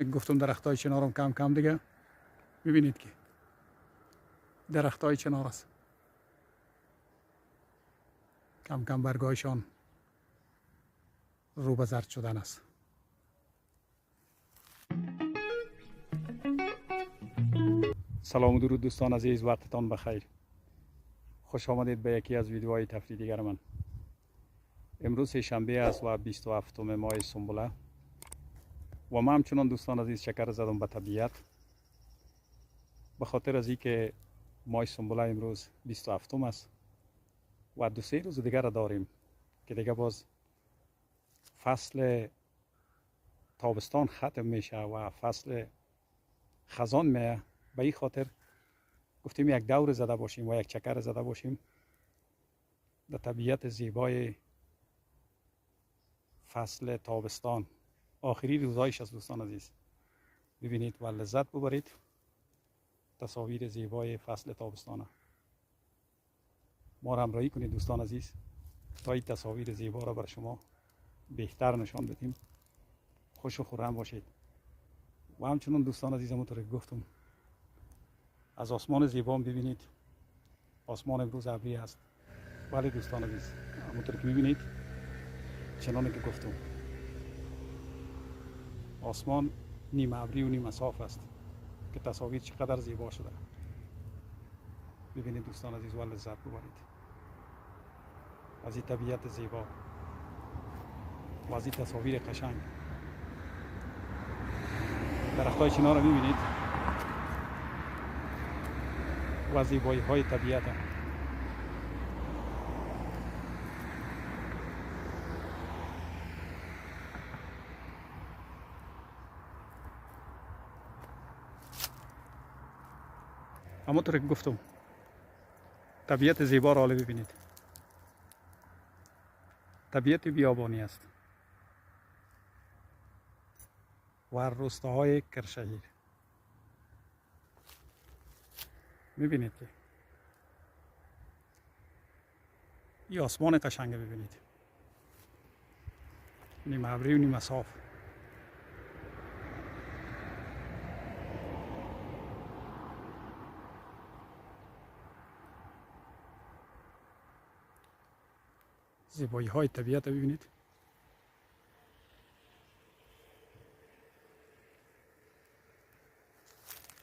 گفتم درخت های چنارم کم کم دیگه میبینید که درخت های چنار است، کم کم برگایشان رو به زرد شدن است. سلام و درود دوستان عزیز، وقتتان بخیر. خوش آمدید به یکی از ویدیوهای تفریحی دیگر من. امروز شنبه است و 27 ماه سنبله و من همچنان دوستان عزیز چکر زدم به طبیعت، به خاطر از اینکه ماه سنبله امروز 27 است و 2-3 روز دیگر داریم که دیگه باز فصل تابستان ختم میشه و فصل خزان میه. به این خاطر گفتیم یک دور زده باشیم و یک چکر زده باشیم در طبیعت زیبای فصل تابستان. آخری روزایش از دوستان عزیز، ببینید و لذت ببرید تصاویر زیبای فصل تابستانه. ما را همراهی کنید دوستان عزیز تا این تصاویر زیبا را بر شما بهتر نشان بدیم. خوش و خرم باشید. و همچنان دوستان عزیز، همونطور که گفتم از آسمان زیبا ببینید. آسمان امروز ابری است. بله دوستان عزیز، همونطور که میبینید چنانه که گفتم آسمان نیم ابری و نیم صاف است که تصاویر چقدر زیبا شده. ببینید دوستان عزیز و لذت ببرید از این طبیعت زیبا و از این تصاویر قشنگ. درختای چنار را میبینید و زیبایی های طبیعت هم. همونطور که گفتم طبیعت زیبا را ببینید. طبیعت بیابانی است و روستاهای کرشهیر. میبینید که این آسمان قشنگ ببینید، نیم ابری و نیم صاف. زیبایی های طبیعت ببینید.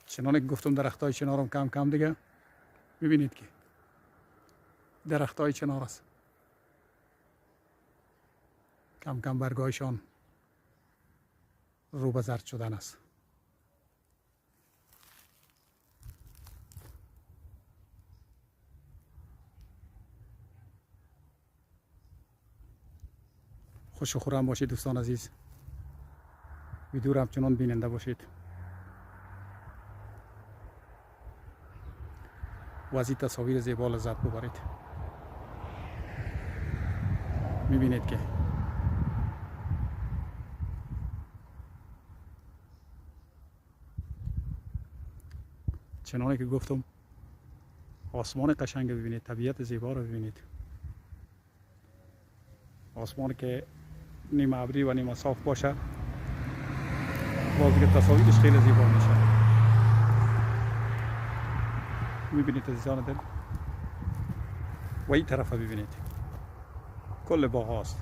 چنانه که گفتم درخت های چنارم کم کم دیگه میبینید که درخت های چنار است، کم کم برگایشان رو به زرد شدن است. خوش و خرم باشید دوستان عزیز. ویدیو را همچنان بیننده باشید و از این تصاویر زیبا لذت ببرید. میبینید که چنانه که گفتم آسمان قشنگ ببینید، طبیعت زیبا رو ببینید. آسمان که نیم ابری و نیم صاف باشه باز دیگه تصاویرش خیلی زیبا میشه. میبینید عزیزان دل و این طرف ببینید کل باغ هاست.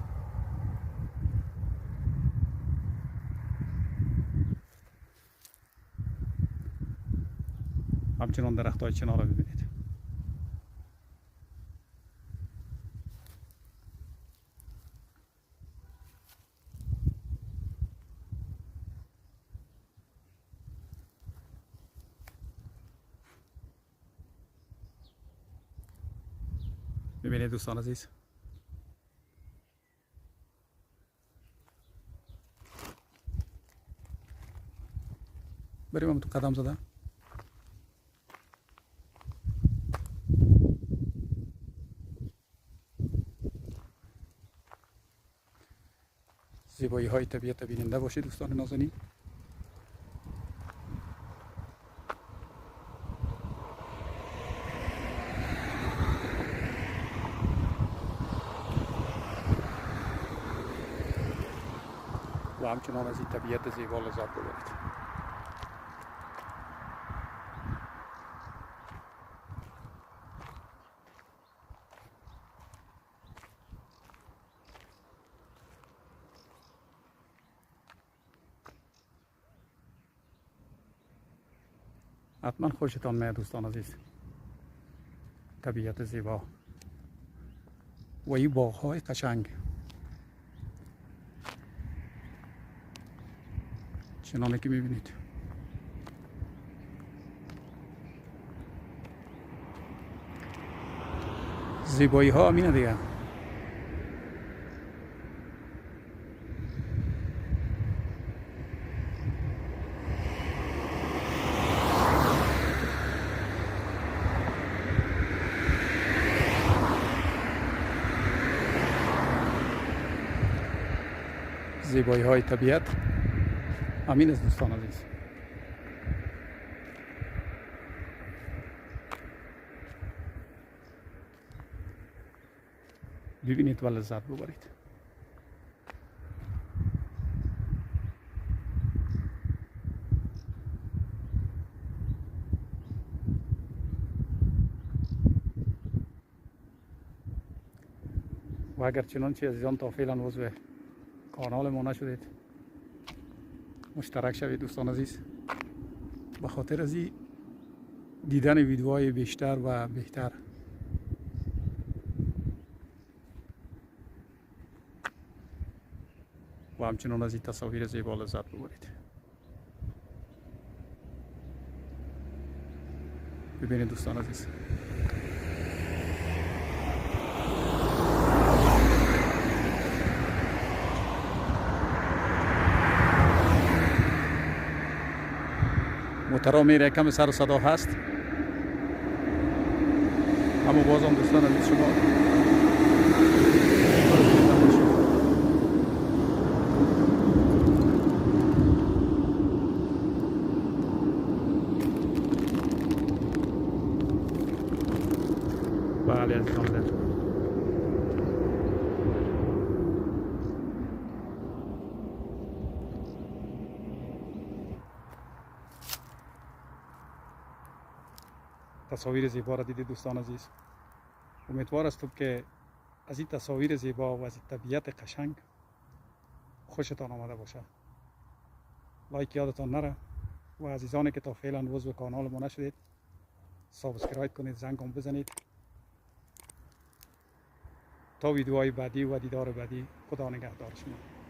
همچنان درخت های چنار رو ببینید. ببینید دوستان عزیز بریم هم تو قدم زده. زیبایی های طبیعت بیننده باشید دوستان نازنین. و همچنان از این طبیعت زیبا لذت ببرید. حتما خوشتان میاد دوستان عزیز، طبیعت زیبا و این باغ‌های قشنگ چنانه که میبینید. زیبایی ها همینه دیگه. زیبایی های طبیعت همین است دوستان عزیز. ببینید و لذت ببرید. و اگر چنانچه عزیزان تا فعلا عضو کانال ما نشدید مشترک شوید دوستان عزیز، به خاطر از این دیدن ویدیوهای بیشتر و بهتر. و همچنان از این تصاویر زیبا لذت ببرید. ببینید دوستان عزیز، موترها میره، کم سر و صدا هست، اما بازم دوستان عزیز شما بله عزیزان در تصاویر زیبا را دیدید دوستان عزیز. امیدوار هستم که از این تصاویر زیبا و از این طبیعت قشنگ خوشتان آمده باشه. لایک یادتان نره و عزیزانی که تا فعلا عضو کانال ما نشدید سابسکرایب کنید، زنگ هم بزنید. تا ویدیوهای بعدی و دیدار بعدی، خدا نگهدار شما.